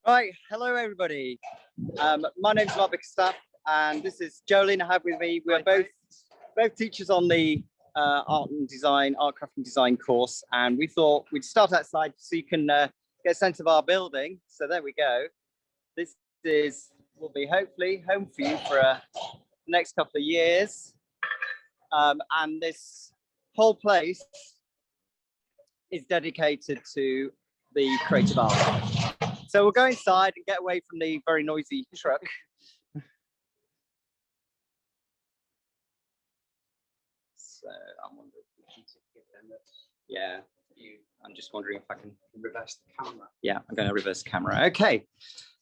Right, hello everybody. My name's Mark Bickerstaff, and this is Jolene I have with me. We're both teachers on the art craft and design course, and we thought we'd start outside so you can get a sense of our building. So there we go. This will be hopefully home for you for the next couple of years. And this whole place is dedicated to the creative arts. So we'll go inside and get away from the very noisy truck. So I'm wondering if you could give them yeah, I'm just wondering if I can reverse the camera. Yeah, I'm going to reverse the camera. Okay,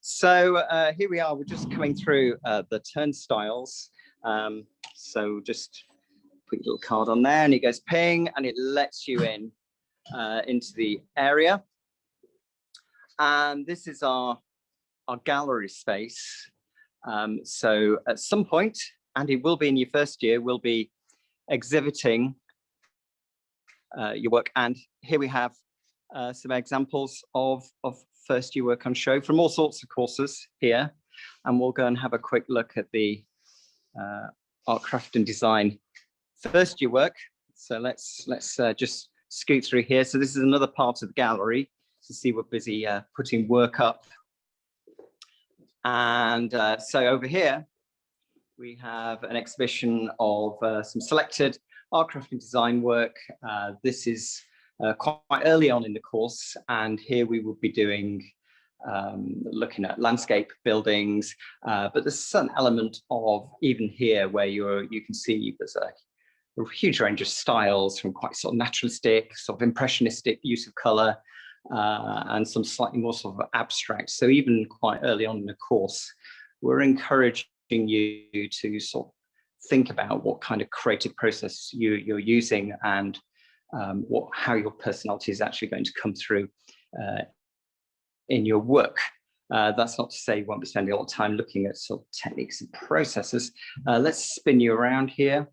so here we are. We're just coming through the turnstiles. So just put your little card on there and it goes ping and it lets you in into the area. And this is our gallery space. So at some point, and it will be in your first year, we'll be exhibiting your work. And here we have some examples of first year work on show from all sorts of courses here. And we'll go and have a quick look at the art, craft and design first year work. So let's just scoot through here. So this is another part of the gallery. To see we're busy putting work up. And so over here, we have an exhibition of some selected art, craft and design work. This is quite early on in the course. And here we will be doing, looking at landscape buildings, but there's some element of even here where you can see there's a huge range of styles from quite sort of naturalistic, sort of impressionistic use of color, and some slightly more sort of abstract. So even quite early on in the course, we're encouraging you to sort of think about what kind of creative process you're using and how your personality is actually going to come through in your work. That's not to say you won't be spending a lot of time looking at sort of techniques and processes. Let's spin you around here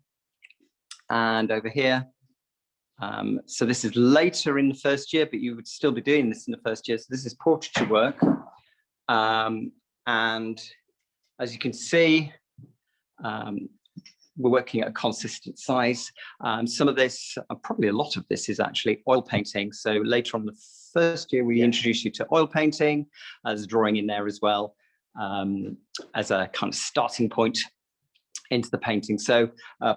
and over here. So this is later in the first year, but you would still be doing this in the first year. So this is portraiture work. And as you can see, we're working at a consistent size. Some of this, probably a lot of this is actually oil painting. So later on the first year, we introduce you to oil painting. There's drawing in there as well as a kind of starting point into the painting. So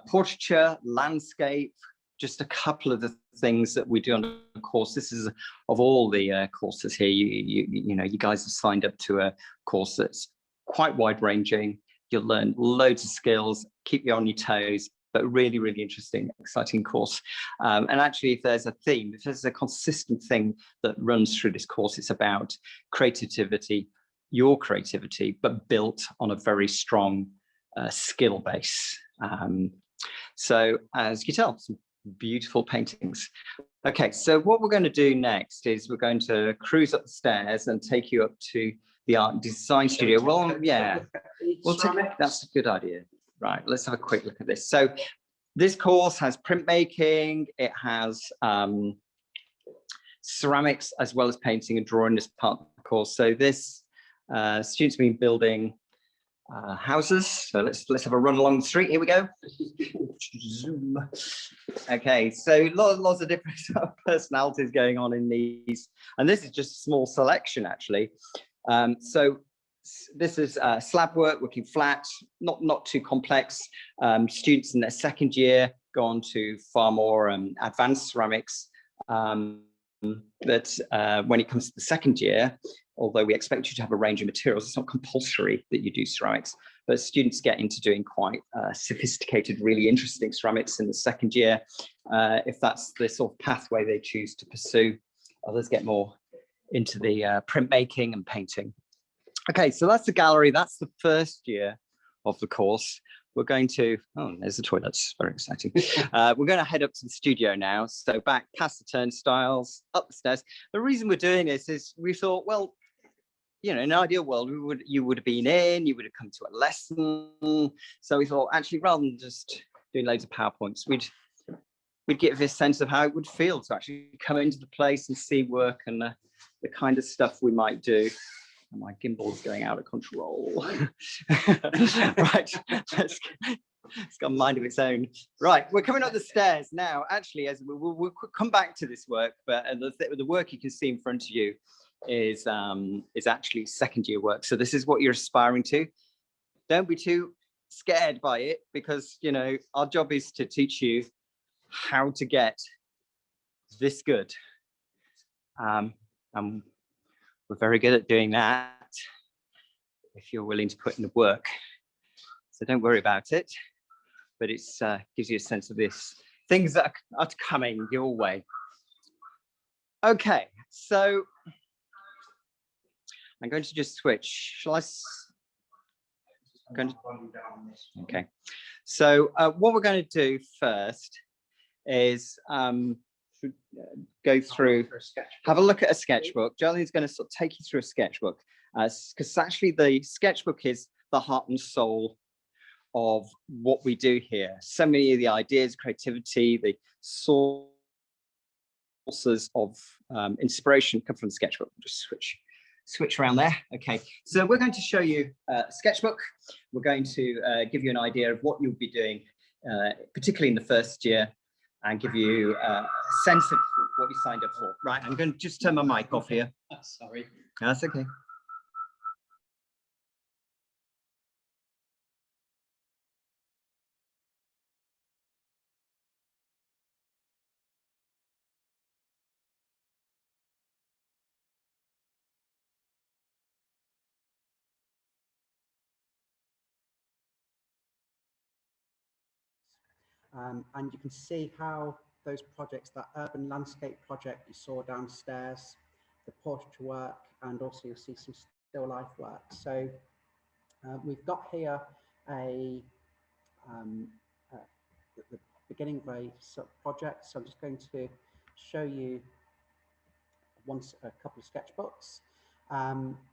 portraiture, landscape, just a couple of the things that we do on the course. This is of all the courses here. You know, you guys have signed up to a course that's quite wide ranging. You'll learn loads of skills, keep you on your toes, but really, really interesting, exciting course. And actually, if there's a theme, if there's a consistent thing that runs through this course, it's about creativity, your creativity, but built on a very strong skill base. So as you can tell, some beautiful paintings. Okay, so what we're going to do next is we're going to cruise up the stairs and take you up to the art design studio. Well, yeah, that's a good idea. Right, let's have a quick look at this. So this course has printmaking, it has ceramics as well as painting and drawing as part of the course. So this students have been building houses. So let's have a run along the street. Here we go. Okay, so lots of different personalities going on in these, and this is just a small selection actually. So this is slab work, working flat, not too complex. Students in their second year go on to far more advanced ceramics. But when it comes to the second year, although we expect you to have a range of materials, it's not compulsory that you do ceramics, but students get into doing quite sophisticated, really interesting ceramics in the second year, if that's the sort of pathway they choose to pursue. Others get more into the printmaking and painting. Okay, so that's the gallery. That's the first year of the course. We're going to, oh, there's the toilets, very exciting. We're going to head up to the studio now. So back past the turnstiles, up the stairs. The reason we're doing this is we thought, well, you know, in an ideal world, you would have been in, you would have come to a lesson. So we thought, actually, rather than just doing loads of PowerPoints, we'd give a sense of how it would feel to actually come into the place and see work and the kind of stuff we might do. And my gimbal's going out of control. Right, it's got a mind of its own. Right, we're coming up the stairs now. Actually, as we'll come back to this work, but the work you can see in front of you is actually second year work. So this is what you're aspiring to. Don't be too scared by it, because, you know, our job is to teach you how to get this good. And we're very good at doing that if you're willing to put in the work. So don't worry about it, but it gives you a sense of this, things that are coming your way. Okay, so I'm going to just switch. Shall I? Okay, so what we're going to do first is go through, have a look at a sketchbook. Jolene's going to sort of take you through a sketchbook, because actually the sketchbook is the heart and soul of what we do here. So many of the ideas, creativity, the sources of inspiration come from the sketchbook. Just switch around there. Okay, so we're going to show you a sketchbook. We're going to give you an idea of what you'll be doing, particularly in the first year, and give you a sense of what you signed up for. Right, I'm going to just turn my mic off here. Sorry. That's okay. And you can see how those projects, that urban landscape project you saw downstairs, the portraiture work, and also you'll see some still life work. So we've got here the beginning of a sort of project. So I'm just going to show you a couple of sketchbooks.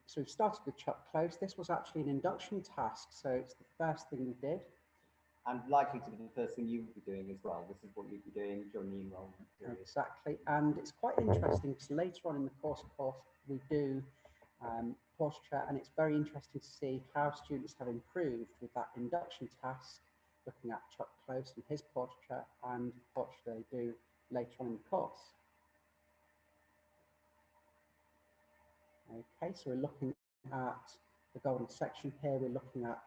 So we've started with Chuck Close. This was actually an induction task, so it's the first thing we did. And likely to be the first thing you would be doing as well. This is what you'd be doing during the enrolment period. Exactly, and it's quite interesting because later on in the course, of course, we do portraiture, and it's very interesting to see how students have improved with that induction task, looking at Chuck Close and his portraiture and the portraiture they do later on in the course. Okay, so we're looking at the golden section here. We're looking at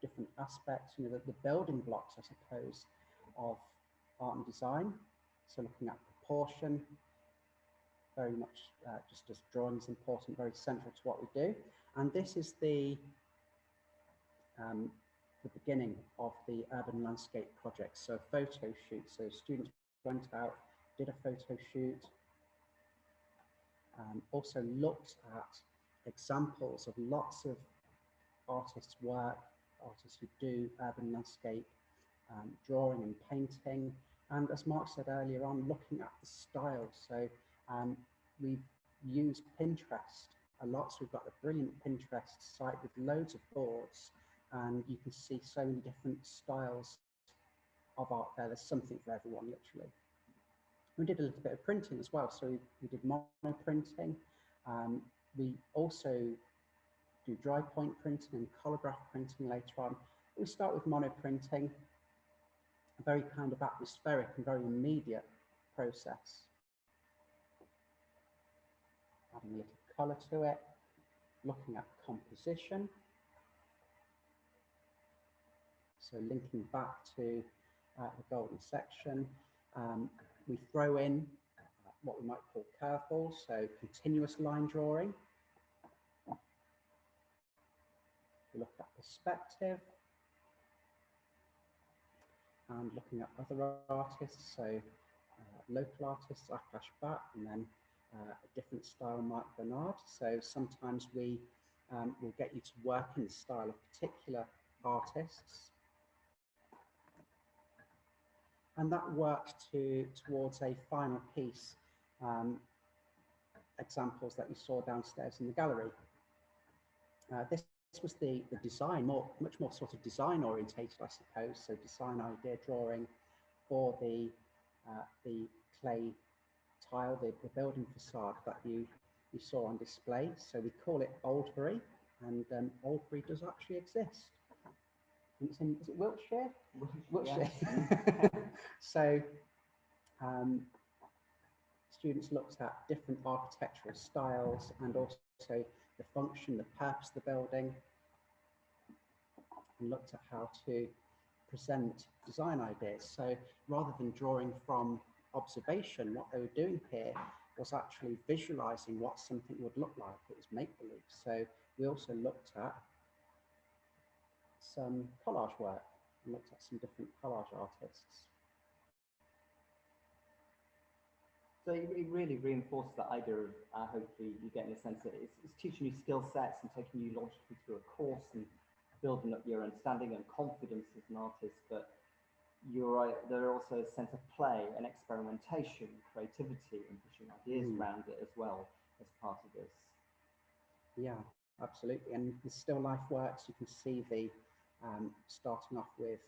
different aspects, you know, the building blocks, I suppose, of art and design. So looking at proportion, very much just as drawing is important, very central to what we do. And this is the beginning of the urban landscape project. So a photo shoot. So students went out, did a photo shoot, also looked at examples of lots of artists' work, artists who do urban landscape drawing and painting, and as Mark said earlier on, looking at the style. So we've used Pinterest a lot, so we've got a brilliant Pinterest site with loads of boards, and you can see so many different styles of art there. There's something for everyone, literally. We did a little bit of printing as well, so we did mono printing. We also do dry point printing and colorgraph printing later on. We start with mono printing, a very kind of atmospheric and very immediate process. Adding a little color to it, looking at composition. So linking back to the golden section, we throw in what we might call curveballs, so continuous line drawing. We look at perspective and looking at other artists, so local artists, Akash Bhatt, and then a different style, Mark Bernard. So sometimes we will get you to work in the style of particular artists. And that works towards a final piece, examples that you saw downstairs in the gallery. This was the design, much more sort of design orientated, I suppose. So design idea drawing for the clay tile, the building facade that you you saw on display. So we call it Oldbury, and Oldbury does actually exist. It's in, is it Wiltshire? Wiltshire. Yeah. So students looked at different architectural styles and also the function, the purpose of the building, and looked at how to present design ideas. So rather than drawing from observation, what they were doing here was actually visualizing what something would look like. It was make-believe. So we also looked at some collage work and looked at some different collage artists. So it really reinforces that idea of hopefully you get in a sense that it's teaching you skill sets and taking you logically through a course and building up your understanding and confidence as an artist. But you're right, there are also a sense of play and experimentation, creativity, and pushing ideas around it as well as part of this. Yeah, absolutely. And the still life works, you can see the starting off with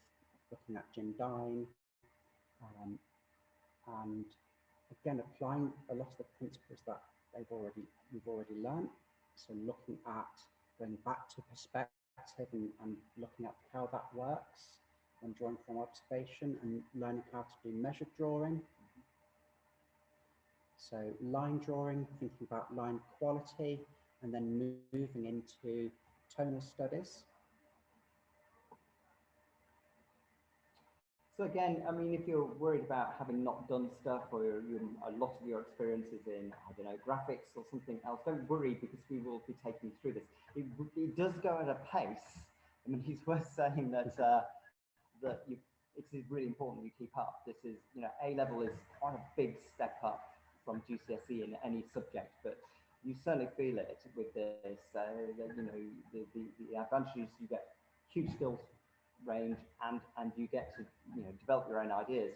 looking at Jim Dine, and again applying a lot of the principles that we've already learned. So looking at going back to perspective and looking at how that works when drawing from observation and learning how to do measured drawing. So line drawing, thinking about line quality, and then moving into tonal studies. So again, I mean, if you're worried about having not done stuff or a lot of your experiences in, I don't know, graphics or something else, don't worry because we will be taking you through this. It does go at a pace. I mean, it's worth saying that it's really important you keep up. This is, you know, A level is quite a big step up from GCSE in any subject, but you certainly feel it with this. You know, the advantages, you get huge skills range and you get to, you know, develop your own ideas,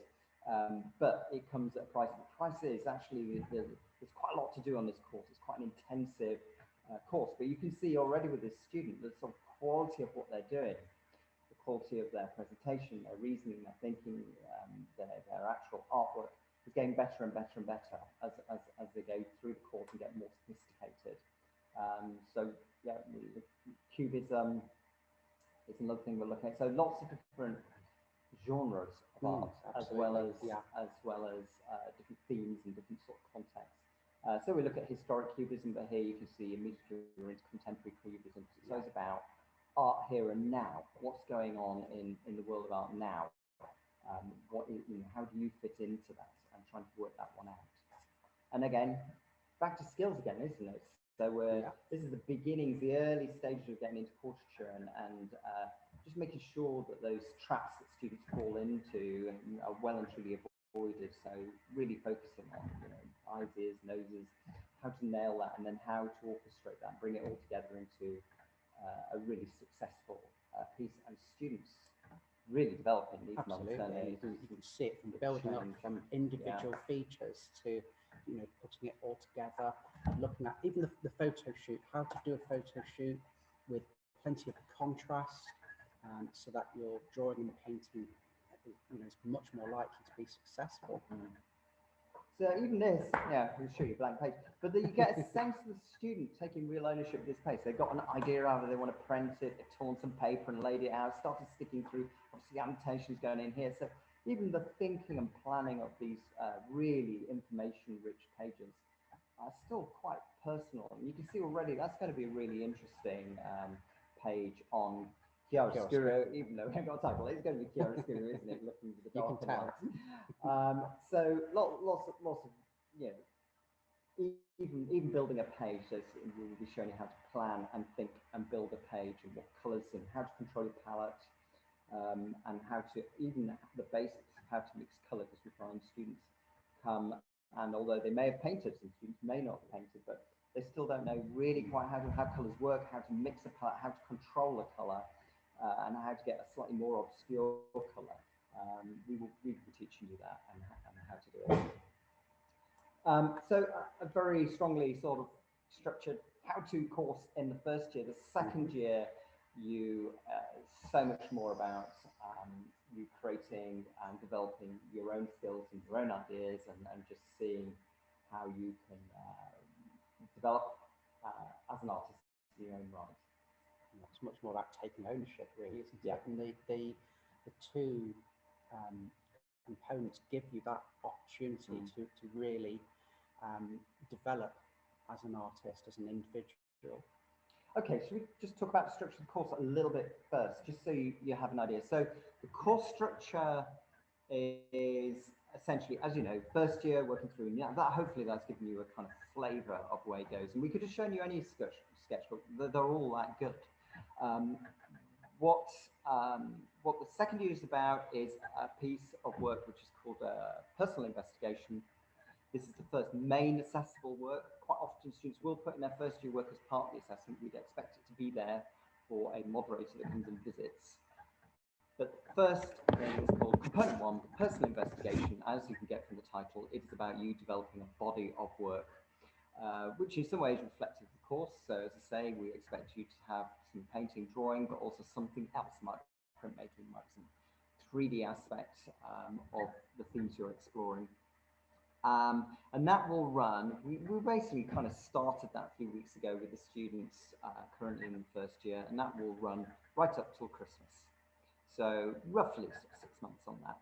but it comes at a price. The price is actually there's quite a lot to do on this course. It's quite an intensive course, but you can see already with this student the sort of quality of what they're doing, the quality of their presentation, their reasoning, their thinking, their actual artwork is getting better and better and better as they go through the course and get more sophisticated. So yeah, cubism is another thing we're looking at. So lots of different genres of art, as well as different themes and different sort of contexts. So we look at historic cubism, but here you can see immediately we're into contemporary cubism. So it's about art here and now. What's going on in the world of art now? How do you fit into that? And trying to work that one out. And again, back to skills again, isn't it? So this is the beginnings, the early stages of getting into portraiture, and just making sure that those traps that students fall into are well and truly avoided. So really focusing on, you know, eyes, ears, noses, how to nail that, and then how to orchestrate that, and bring it all together into a really successful piece. And students really developing these months. Absolutely, you can see it from building up from individual features to, you know, putting it all together, looking at even the photo shoot, how to do a photo shoot with plenty of contrast, so that your drawing and painting, you know, is much more likely to be successful. So even this, yeah, we'll show you a blank page, but then you get a sense of the student taking real ownership of this page. They've got an idea out, they want to print it, they've torn some paper and laid it out, started sticking through, obviously annotations going in here. So even the thinking and planning of these really information-rich pages are still quite personal. And you can see already that's going to be a really interesting page on chiaroscuro, even though we haven't got a title, it's going to be chiaroscuro, isn't it? Looking at the dark and light. So lots of, you know, even building a page, we'll be showing you how to plan and think and build a page and what colours and how to control your palette, and how to, even the basics of how to mix colour, because we find students come, and although they may have painted, some students may not have painted, but they still don't know really quite how colours work, how to mix a palette, how to control a colour, and how to get a slightly more obscure colour. We will be teaching you that and how to do it. So a very strongly sort of structured how-to course in the first year. The second year, you so much more about you creating and developing your own skills and your own ideas, and just seeing how you can develop as an artist in your own right. It's much more about taking ownership, really, isn't it? Yeah. And the two components give you that opportunity to really develop as an artist, as an individual. Okay, should we just talk about the structure of the course a little bit first, just so you have an idea? So the course structure is essentially, as you know, first year working through, and that hopefully that's given you a kind of flavour of where it goes. And we could have shown you any sketchbook; they're all that good. What the second year is about is a piece of work which is called a personal investigation. This is the first main assessable work. Quite often students will put in their first year work as part of the assessment. We'd expect it to be there for a moderator that comes and visits. But the first thing is called component 1, personal investigation. As you can get from the title, it is about you developing a body of work, which in some ways reflects the course. So as I say, we expect you to have some painting, drawing, but also something else, might be printmaking, might be some 3D aspects of the themes you're exploring. And that will run, we basically kind of started that a few weeks ago with the students currently in the first year, and that will run right up till Christmas. So roughly 6 months on that.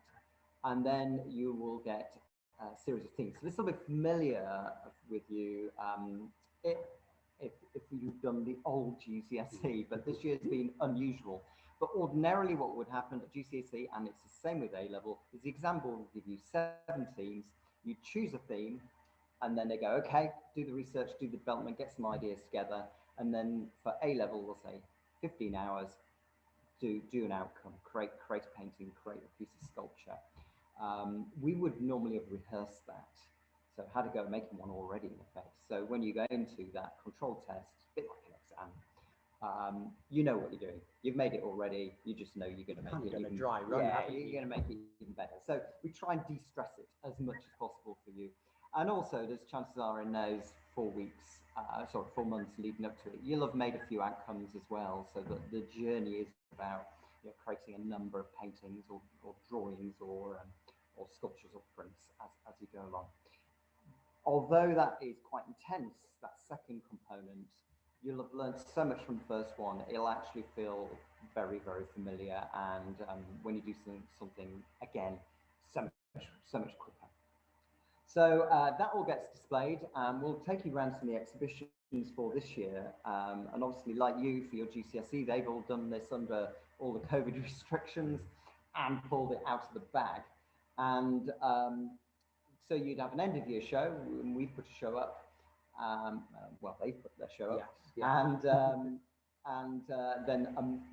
And then you will get a series of themes. So this will be familiar with you if you've done the old GCSE, but this year's been unusual. But ordinarily what would happen at GCSE, and it's the same with A-level, is the exam board will give you 7 themes. You choose a theme, and then they go, okay, do the research, do the development, get some ideas together. And then for A-level, we'll say 15 hours, do an outcome, create a painting, create a piece of sculpture. We would normally have rehearsed that. So how to go making one already in effect. So when you go into that control test, a bit like an exam, you know what you're doing. You've made it already. You just know you're going to make it even dry run. Yeah, you're going to make it even better. So we try and de-stress it as much as possible for you. And also, there's chances are in those 4 months leading up to it, you'll have made a few outcomes as well. So that the journey is about creating a number of paintings or drawings or sculptures or prints as you go along. Although that is quite intense, that second component, you'll have learned so much from the first one. It'll actually feel very, very familiar. And when you do something again, so much quicker. So that all gets displayed. We'll take you around some of the exhibitions for this year. And obviously, like you, for your GCSE, they've all done this under all the COVID restrictions and pulled it out of the bag. And so you'd have an end of year show, and we've put a show up. Well, they've put their show up. Yes, yeah. And then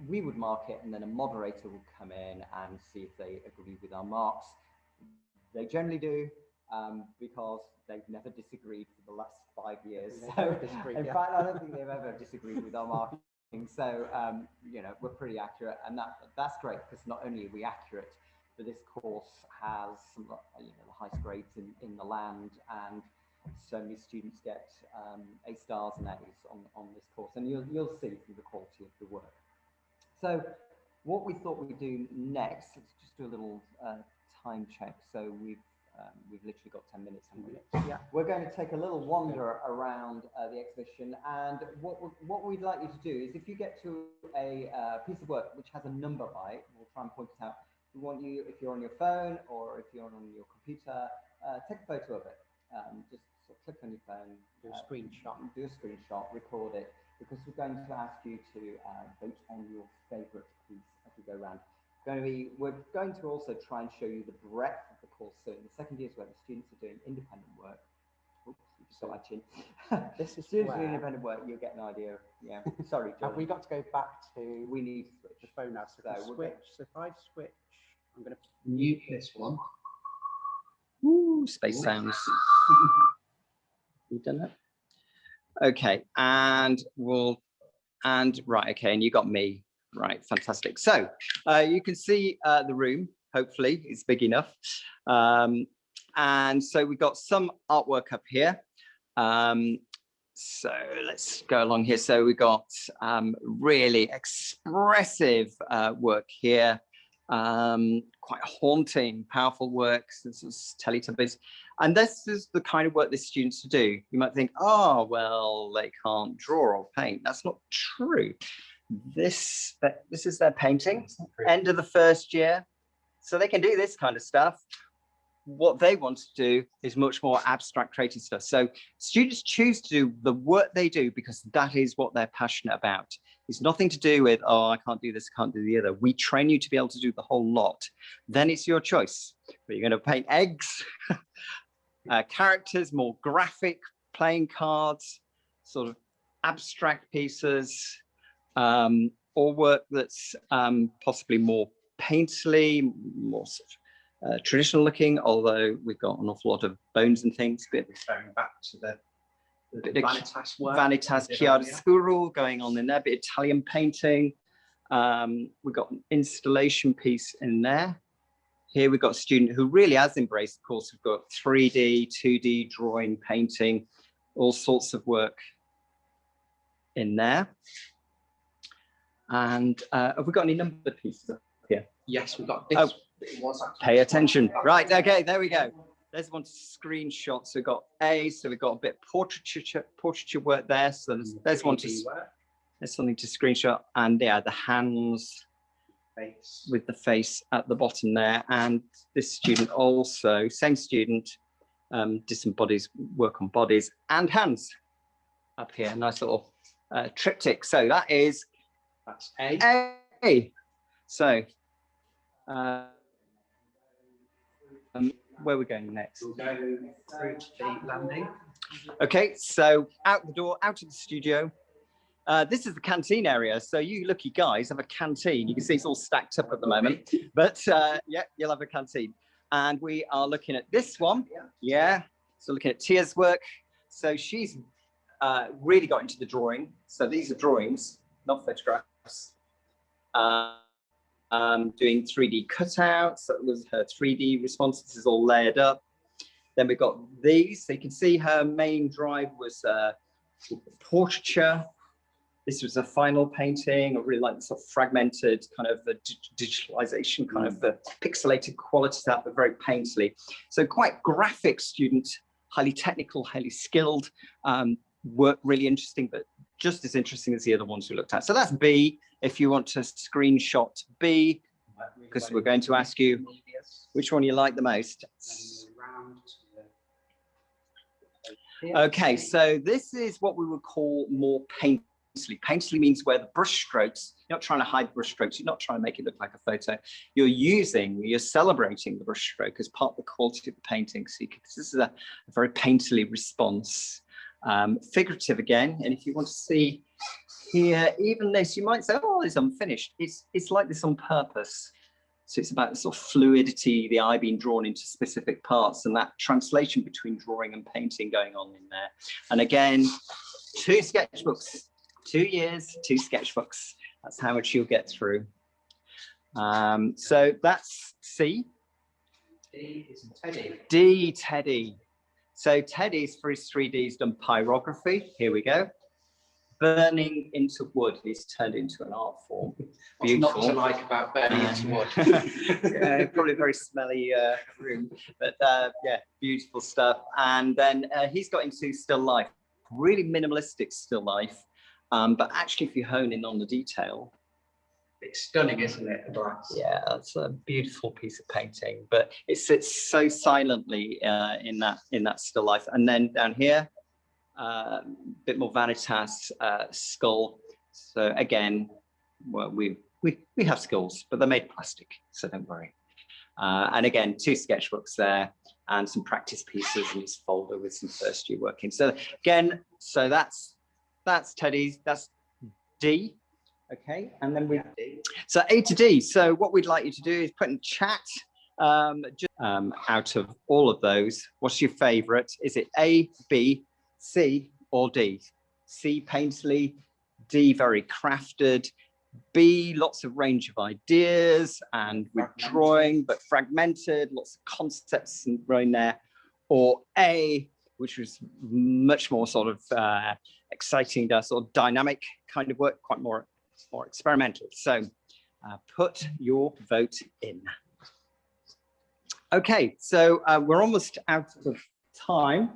we would mark it, and then a moderator would come in and see if they agree with our marks. They generally do, because they've never disagreed for the last 5 years. So, in fact, I don't think they've ever disagreed with our marking. So, we're pretty accurate, and that's great, because not only are we accurate, but this course has some the highest grades in the land, and so many students get A stars and A's on this course, and you'll see through the quality of the work. So what we thought we'd do next, let's just do a little time check. So we've literally got 10 minutes. Yeah. We're going to take a little wander around the exhibition, and what we'd like you to do is, if you get to a piece of work which has a number by it, we'll try and point it out. We want you, if you're on your phone or if you're on your computer, take a photo of it. Just sort of click on your phone, do a screenshot, record it, because we're going to ask you to vote on your favourite piece as we go around. We're going to also try and show you the breadth of the course. So in the second years where the students are doing independent work, this is students doing independent work, you'll get an idea. Yeah, sorry, John. Have we got to go back to? We need to switch the phone now. So if I switch, I'm going to mute this one. Ooh, space sounds. You've done that? Okay, and right, okay, and you got me. Right, fantastic. So you can see the room, hopefully, it's big enough. And so we've got some artwork up here. So let's go along here. So we've got really expressive work here. Quite haunting, powerful works. This is Teletubbies. And this is the kind of work the students do. You might think, oh, well, they can't draw or paint. That's not true. This is their painting, end of the first year. So they can do this kind of stuff. What they want to do is much more abstract creative stuff. So students choose to do the work they do because that is what they're passionate about. It's nothing to do with, oh, I can't do this, I can't do the other. We train you to be able to do the whole lot. Then it's your choice. But you're going to paint eggs, characters, more graphic, playing cards, sort of abstract pieces, or work that's possibly more painterly, more sort of traditional looking, although we've got an awful lot of bones and things. But referring back to the Vanitas work. Vanitas chiaroscuro going on in there, bit Italian painting. We've got an installation piece in there. Here we've got a student who really has embraced, of course, we've got 3D, 2D drawing, painting, all sorts of work in there. And have we got any numbered pieces up here? Yes, we've got this. Oh, pay attention. Right, okay, there we go. There's one screenshot. So we've got A, so we've got a bit portraiture work there. So there's one to, there's something to screenshot. And yeah, the hands with the face at the bottom there. And this student also, same student, did some work on bodies and hands up here. Nice little triptych. So that's A. So where are we going next? We'll go through to the landing. Okay, so out the door, out of the studio. This is the canteen area. So you lucky guys have a canteen. You can see it's all stacked up at the moment, but yeah, you'll have a canteen. And we are looking at this one. Yeah, so looking at Tia's work. So she's really got into the drawing. So these are drawings, not photographs. Doing 3D cutouts. That was her 3D response. This is all layered up. Then we've got these. So you can see her main drive was portraiture. This was a final painting. I really like the sort of fragmented kind of the digitalization, kind of the pixelated qualities that, but very painterly. So quite graphic student, highly technical, highly skilled, work really interesting, but just as interesting as the other ones we looked at. So that's B. If you want to screenshot B, because we're going to ask you which one you like the most. Okay, so this is what we would call more painterly. Painterly means where the brush strokes, you're not trying to hide brush strokes, you're not trying to make it look like a photo. You're celebrating the brush stroke as part of the quality of the painting. So this is a very painterly response. Figurative again, and if you want to see here, even this, you might say, oh, it's unfinished. It's like this on purpose. So it's about the sort of fluidity, the eye being drawn into specific parts, and that translation between drawing and painting going on in there. And again, 2 sketchbooks, 2 years, 2 sketchbooks. That's how much you'll get through. So that's C. D is Teddy. D, Teddy. So Teddy's for his 3D's done pyrography. Here we go. Burning into wood. He's turned into an art form. Beautiful. What's not to like about burning into wood? Probably a very smelly room, but yeah, beautiful stuff. And then he's got into still life, really minimalistic still life. But actually, if you hone in on the detail, it's stunning, isn't it? The glass. Yeah, it's a beautiful piece of painting, but it sits so silently in that still life. And then down here, a bit more Vanitas skull. So again, well, we have skulls, but they're made plastic, so don't worry. And again, 2 sketchbooks there and some practice pieces in his folder with some first year working. So again, so that's Teddy's. That's D. Okay, and then so A to D. So what we'd like you to do is put in chat out of all of those, what's your favorite? Is it A, B, C, or D? C, painterly, D, very crafted, B, lots of range of ideas and with drawing, but fragmented, lots of concepts and in there, or A, which was much more sort of exciting, sort of dynamic kind of work, quite more experimental. So put your vote in. Okay, so we're almost out of time.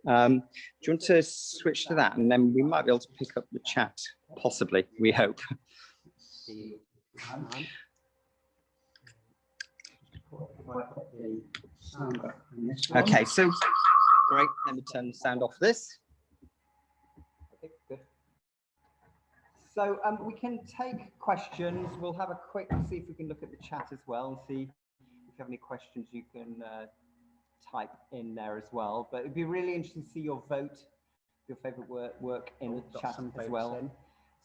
Do you want to switch to that, and then we might be able to pick up the chat, possibly, we hope. Okay, so great, let me turn the sound off this. Okay, good. So we can take questions. We'll have a quick, see if we can look at the chat as well and see if you have any questions you can type in there as well. But it'd be really interesting to see your vote, your favorite work in the chat as well.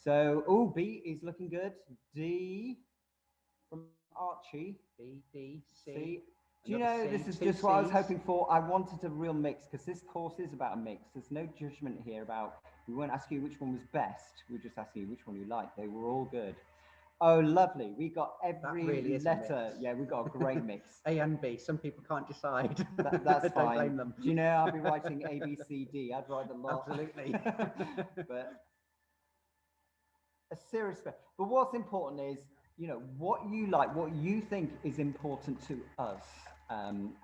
So, oh, B is looking good. D from Archie. B, D, C. C. Do you know, this is just what I was hoping for. I wanted a real mix because this course is about a mix. There's no judgment here about, we weren't asking you which one was best. We were just asking you which one you liked. They were all good. Oh, lovely. We got every really letter. Yeah, we got a great mix. A and B. Some people can't decide. That's Don't fine. blame them. Do you know, I'll be writing A, B, C, D. I'd write a lot. Absolutely. But a serious, but what's important is, you know, what you like, what you think is important to us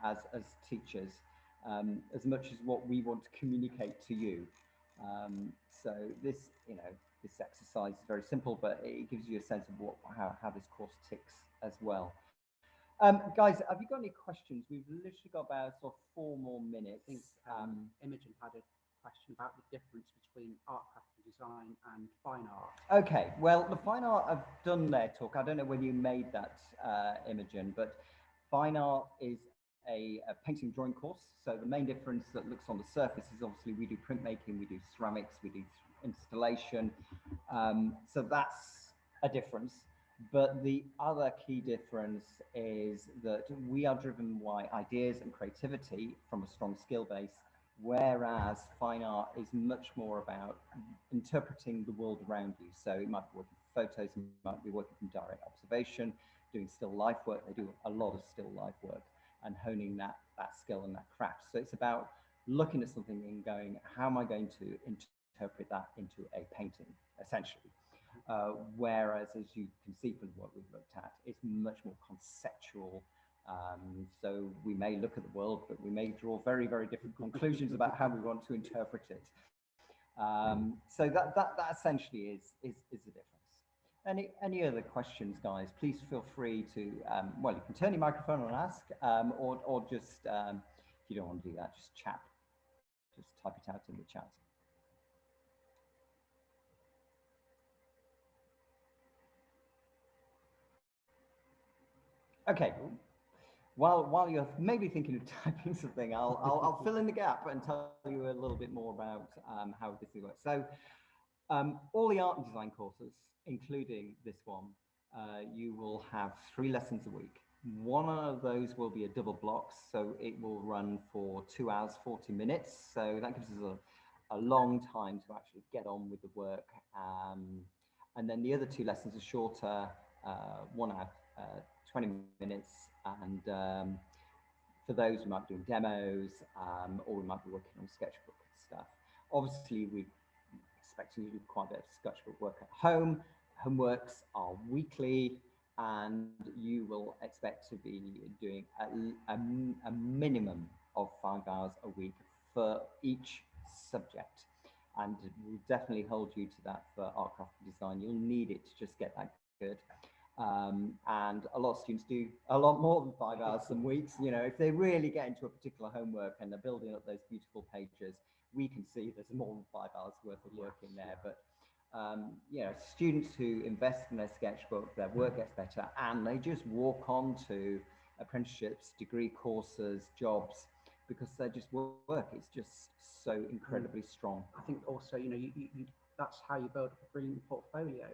as teachers, as much as what we want to communicate to you. So this, you know, this exercise is very simple, but it gives you a sense of how this course ticks as well. Guys, have you got any questions? We've literally got about sort of 4 more minutes. I think Imogen had a question about the difference between art, craft and design and fine art. Okay, well, the fine art, I've done their talk. I don't know when you made that, Imogen, but fine art is a painting drawing course. So the main difference that looks on the surface is obviously we do printmaking, we do ceramics, we do installation. So that's a difference. But the other key difference is that we are driven by ideas and creativity from a strong skill base, whereas fine art is much more about interpreting the world around you. So it might be working with photos, it might be working from direct observation, doing still life work. They do a lot of still life work and honing that skill and that craft. So it's about looking at something and going, how am I going to interpret that into a painting, essentially? Whereas, as you can see from what we've looked at, it's much more conceptual. So we may look at the world, but we may draw very, very different conclusions about how we want to interpret it. So that essentially is the difference. Any other questions, guys? Please feel free to, well, you can turn your microphone on and ask, or just, if you don't want to do that, just chat. Just type it out in the chat. Okay. While you're maybe thinking of typing something, I'll fill in the gap and tell you a little bit more about how this works. So all the art and design courses, including this one, you will have 3 lessons a week. One of those will be a double block, so it will run for 2 hours, 40 minutes. So that gives us a long time to actually get on with the work. And then the other 2 lessons are shorter, 1 hour, 20 minutes. And for those, we might be doing demos, or we might be working on sketchbook stuff. Obviously, we're expecting you to do quite a bit of sketchbook work at home. Homeworks are weekly, and you will expect to be doing a minimum of 5 hours a week for each subject. And we'll definitely hold you to that for art, craft, and design. You'll need it to just get that good. And a lot of students do a lot more than 5 hours some weeks. You know, if they really get into a particular homework and they're building up those beautiful pages, we can see there's more than 5 hours worth of work in there. But you know, students who invest in their sketchbook, their work gets better, and they just walk on to apprenticeships, degree courses, jobs, because they just work. It's just so incredibly strong. I think also, you know, that's how you build a brilliant portfolio.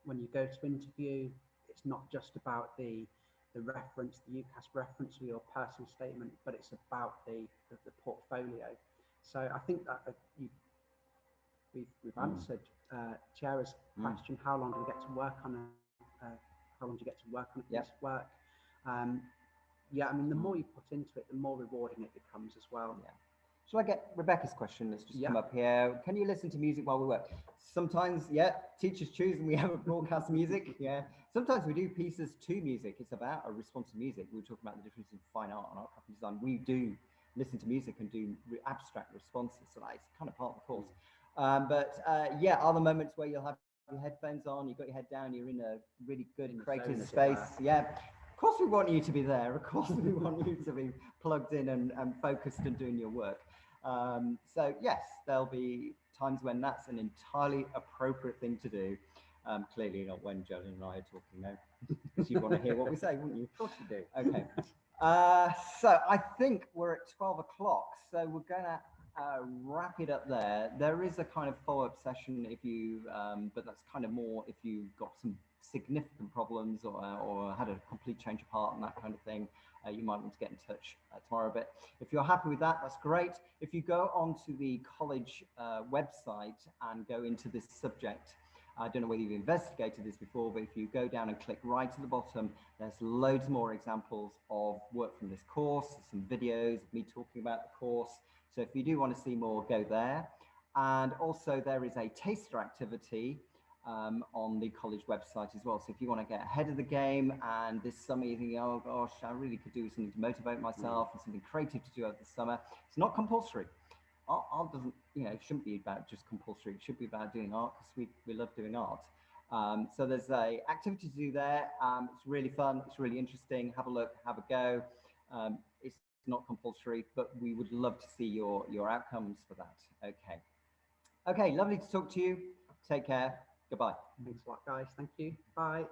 When you go to interview, it's not just about the reference, the UCAS reference or your personal statement, but it's about the portfolio. So I think that we've answered Chiara's question: how long do we get to work on how long do you get to work on a piece of work? Yeah, I mean, the more you put into it, the more rewarding it becomes as well. Yeah. Shall I get Rebecca's question? Let's just come Yeah. up here. Can you listen to music while we work? Sometimes, yeah, teachers choose and we have a broadcast music. Yeah. Sometimes we do pieces to music. It's about a response to music. We were talking about the difference in fine art and art craft and design. We do listen to music and do abstract responses. So that's kind of part of the course. Yeah, are there moments where you'll have your headphones on, you've got your head down, you're in a really good creative space? Yeah. Of course we want you to be there. Of course we want you to be plugged in and focused and doing your work. So yes, there'll be times when that's an entirely appropriate thing to do. Clearly not when Joan and I are talking now, because you want to hear what we say, wouldn't you? Of course you do. Okay. So I think we're at 12 o'clock, so we're going to wrap it up there. There is a kind of follow-up session if you, but that's kind of more if you've got some significant problems or had a complete change of heart and that kind of thing. You might want to get in touch tomorrow. But if you're happy with that, that's great. If you go onto the college website and go into this subject, I don't know whether you've investigated this before, but if you go down and click right to the bottom, there's loads more examples of work from this course, some videos of me talking about the course. So if you do want to see more, go there. And also there is a taster activity on the college website as well. So if you want to get ahead of the game and this summer you think, oh gosh, I really could do something to motivate myself and something creative to do over the summer, it's not compulsory. Art doesn't, you know, it shouldn't be about just compulsory. It should be about doing art because we love doing art. So there's a activity to do there. It's really fun. It's really interesting. Have a look, have a go. It's not compulsory, but we would love to see your outcomes for that. Okay. Okay, lovely to talk to you. Take care. Goodbye. Thanks a lot, guys. Thank you. Bye.